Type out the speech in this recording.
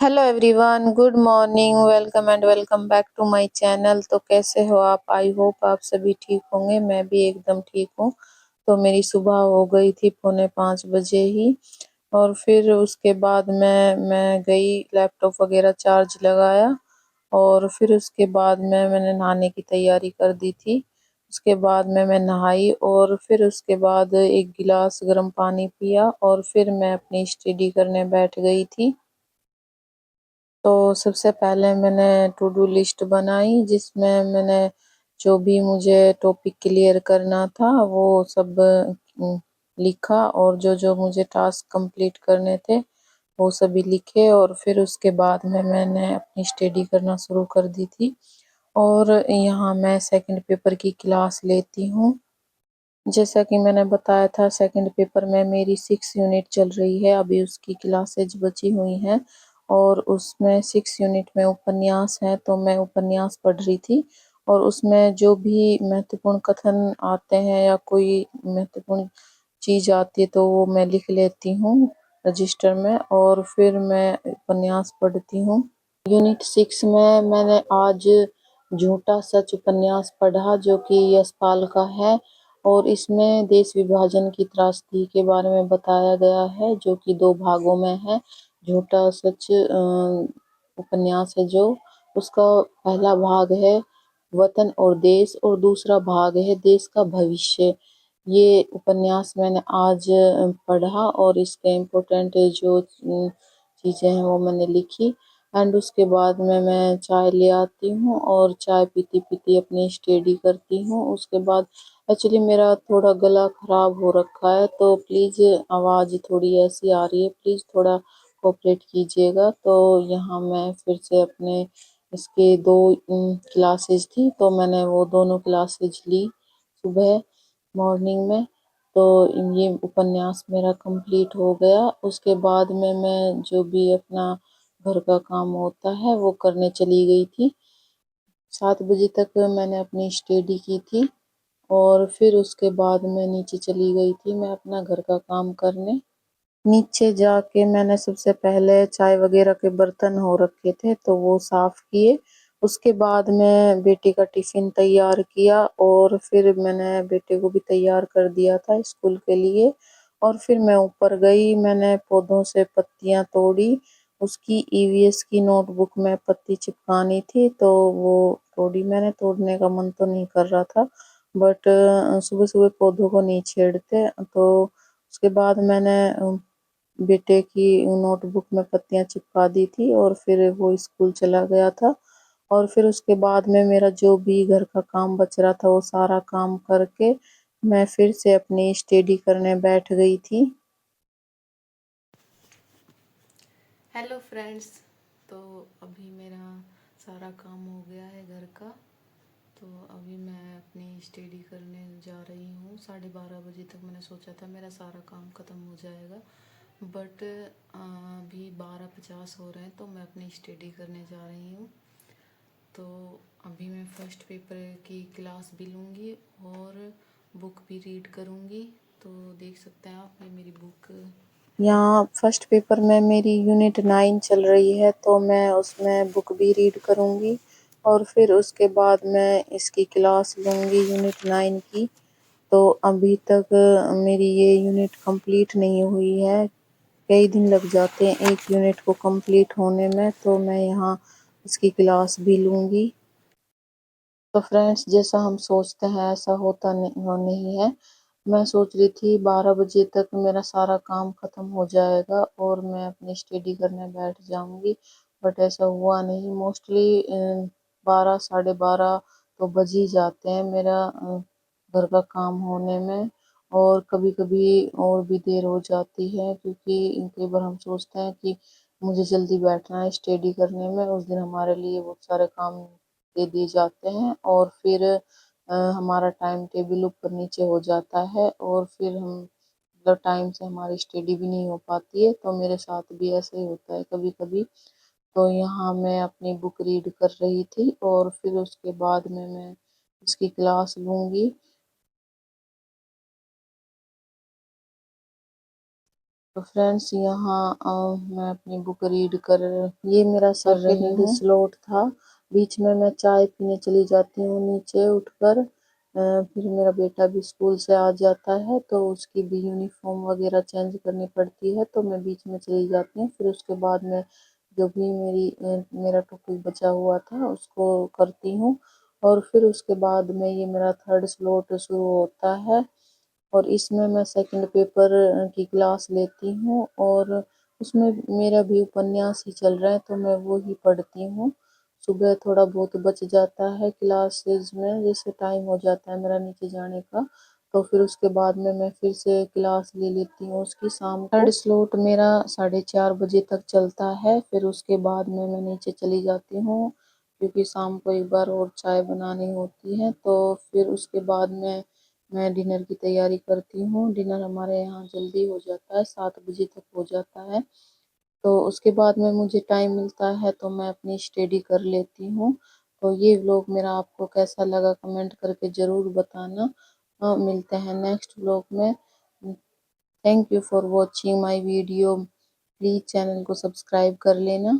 Hello everyone, good morning, welcome and welcome back to my channel. तो कैसे हो आप? आई होप आप सभी ठीक होंगे। मैं भी एकदम ठीक हूँ। तो मेरी सुबह हो गई थी 4:45 बजे ही। और फिर उसके बाद मैं गई, लैपटॉप वगैरह चार्ज लगाया। और फिर उसके बाद मैंने नहाने की तैयारी कर दी थी। उसके बाद मैं नहाई और फिर उसके बाद एक गिलास गर्म पानी पिया और फिर मैं अपनी स्टडी करने बैठ गई थी। तो सबसे पहले मैंने टू डू लिस्ट बनाई, जिसमें मैंने जो भी मुझे टॉपिक क्लियर करना था वो सब लिखा, और जो जो मुझे टास्क कंप्लीट करने थे वो सभी लिखे। और फिर उसके बाद में मैंने अपनी स्टडी करना शुरू कर दी थी। और यहाँ मैं सेकंड पेपर की क्लास लेती हूँ। जैसा कि मैंने बताया था, सेकंड पेपर में मेरी 6 यूनिट चल रही है, अभी उसकी क्लासेज बची हुई हैं। और उसमें 6 यूनिट में उपन्यास है, तो मैं उपन्यास पढ़ रही थी। और उसमें जो भी महत्वपूर्ण कथन आते हैं या कोई महत्वपूर्ण चीज आती है तो वो मैं लिख लेती हूँ रजिस्टर में, और फिर मैं उपन्यास पढ़ती हूँ। यूनिट 6 में मैंने आज झूठा सच उपन्यास पढ़ा, जो कि यशपाल का है। और इसमें देश विभाजन की त्रासदी के बारे में बताया गया है, जो कि 2 भागों में है। झूठा सच उपन्यास है जो, उसका पहला भाग है वतन और देश, और दूसरा भाग है देश का भविष्य। ये उपन्यास मैंने आज पढ़ा और इसके इम्पोर्टेंट जो चीज़ें हैं वो मैंने लिखी। एंड उसके बाद में मैं चाय ले आती हूँ और चाय पीती पीती अपनी स्टडी करती हूँ। उसके बाद एक्चुअली मेरा थोड़ा गला खराब हो रखा है, तो प्लीज़ आवाज़ थोड़ी ऐसी आ रही है, प्लीज़ थोड़ा कोऑपरेट कीजिएगा। तो यहाँ मैं फिर से अपने इसके 2 क्लासेज थी, तो मैंने वो दोनों क्लासेज ली सुबह मॉर्निंग में। तो ये उपन्यास मेरा कंप्लीट हो गया। उसके बाद में मैं जो भी अपना घर का काम होता है वो करने चली गई थी। 7 बजे तक मैंने अपनी स्टडी की थी। और फिर उसके बाद मैं नीचे चली गई थी मैं अपना घर का काम करने। नीचे जाके मैंने सबसे पहले चाय वगैरह के बर्तन हो रखे थे तो वो साफ किए। उसके बाद मैं बेटे का टिफिन तैयार किया और फिर मैंने बेटे को भी तैयार कर दिया था स्कूल के लिए। और फिर मैं ऊपर गई, मैंने पौधों से पत्तियां तोड़ी। उसकी ईवीएस की नोटबुक में पत्ती चिपकानी थी, तो वो तोड़ी मैंने। तोड़ने का मन तो नहीं कर रहा था, बट सुबह सुबह पौधों को नहीं छेड़ते। तो उसके बाद मैंने बेटे की नोटबुक में पत्तियां चिपका दी थी और फिर वो स्कूल चला गया था। और फिर उसके बाद में मेरा जो भी घर का काम बच रहा था वो सारा काम करके मैं फिर से अपनी स्टडी करने बैठ गई थी। Hello friends. तो अभी मेरा सारा काम हो गया है घर का। तो अभी मैं अपनी स्टडी करने जा रही हूँ। 12:30 बजे तक मैंने सोचा था मेरा सारा काम ख़त्म हो जाएगा, बट अभी 12:50 हो रहे हैं, तो मैं अपनी स्टडी करने जा रही हूँ। तो अभी मैं फर्स्ट पेपर की क्लास भी लूँगी और बुक भी रीड करूँगी। तो देख सकते हैं आप, ये मेरी बुक है। यहाँ फर्स्ट पेपर में मेरी यूनिट 9 चल रही है, तो मैं उसमें बुक भी रीड करूँगी। और फिर उसके बाद मैं इसकी क्लास लूँगी यूनिट 9 की। तो अभी तक मेरी ये यूनिट कंप्लीट नहीं हुई है। कई दिन लग जाते हैं एक यूनिट को कंप्लीट होने में, तो मैं यहाँ इसकी क्लास भी लूँगी। तो फ्रेंड्स, जैसा हम सोचते हैं ऐसा होता नहीं है। मैं सोच रही थी 12 बजे तक मेरा सारा काम खत्म हो जाएगा और मैं अपनी स्टडी करने बैठ जाऊंगी, बट ऐसा हुआ नहीं। मोस्टली 12 साढ़े 12 तो बज ही जाते हैं मेरा घर का काम होने में। और कभी कभी और भी देर हो जाती है, क्योंकि कई बार हम सोचते हैं कि मुझे जल्दी बैठना है स्टडी करने में, उस दिन हमारे लिए बहुत सारे काम दे दिए जाते हैं और फिर हमारा टाइम टेबल ऊपर नीचे हो जाता है और फिर हम मतलब टाइम से हमारी स्टडी भी नहीं हो पाती है। तो मेरे साथ भी ऐसे ही होता है कभी कभी। तो यहाँ मैं अपनी बुक रीड कर रही थी और फिर उसके बाद में मैं इसकी क्लास लूँगी। तो फ्रेंड्स यहाँ मैं अपनी बुक रीड कर, ये मेरा सेकंड स्लॉट था। बीच में मैं चाय पीने चली जाती हूँ नीचे उठकर। फिर मेरा बेटा भी स्कूल से आ जाता है तो उसकी भी यूनिफॉर्म वगैरह चेंज करनी पड़ती है, तो मैं बीच में चली जाती हूँ। फिर उसके बाद में जो भी मेरा टॉपिक बचा हुआ था उसको करती हूँ। और फिर उसके बाद में ये मेरा थर्ड स्लॉट शुरू होता है, और इसमें मैं सेकंड पेपर की क्लास लेती हूँ, और उसमें मेरा भी उपन्यास ही चल रहा है तो मैं वो ही पढ़ती हूँ। सुबह थोड़ा बहुत बच जाता है क्लासेस में, जैसे टाइम हो जाता है मेरा नीचे जाने का, तो फिर उसके बाद में मैं फिर से क्लास ले लेती हूँ उसकी शाम को। थर्ड स्लॉट मेरा 4:30 बजे तक चलता है, फिर उसके बाद में मैं नीचे चली जाती हूँ क्योंकि शाम को एक बार और चाय बनानी होती है। तो फिर उसके बाद में मैं डिनर की तैयारी करती हूँ। डिनर हमारे यहाँ जल्दी हो जाता है, 7 बजे तक हो जाता है। तो उसके बाद में मुझे टाइम मिलता है तो मैं अपनी स्टडी कर लेती हूँ। तो ये व्लॉग मेरा आपको कैसा लगा कमेंट करके ज़रूर बताना। मिलते हैं नेक्स्ट व्लॉग में। Thank you for watching my video. Please channel को सब्सक्राइब कर लेना।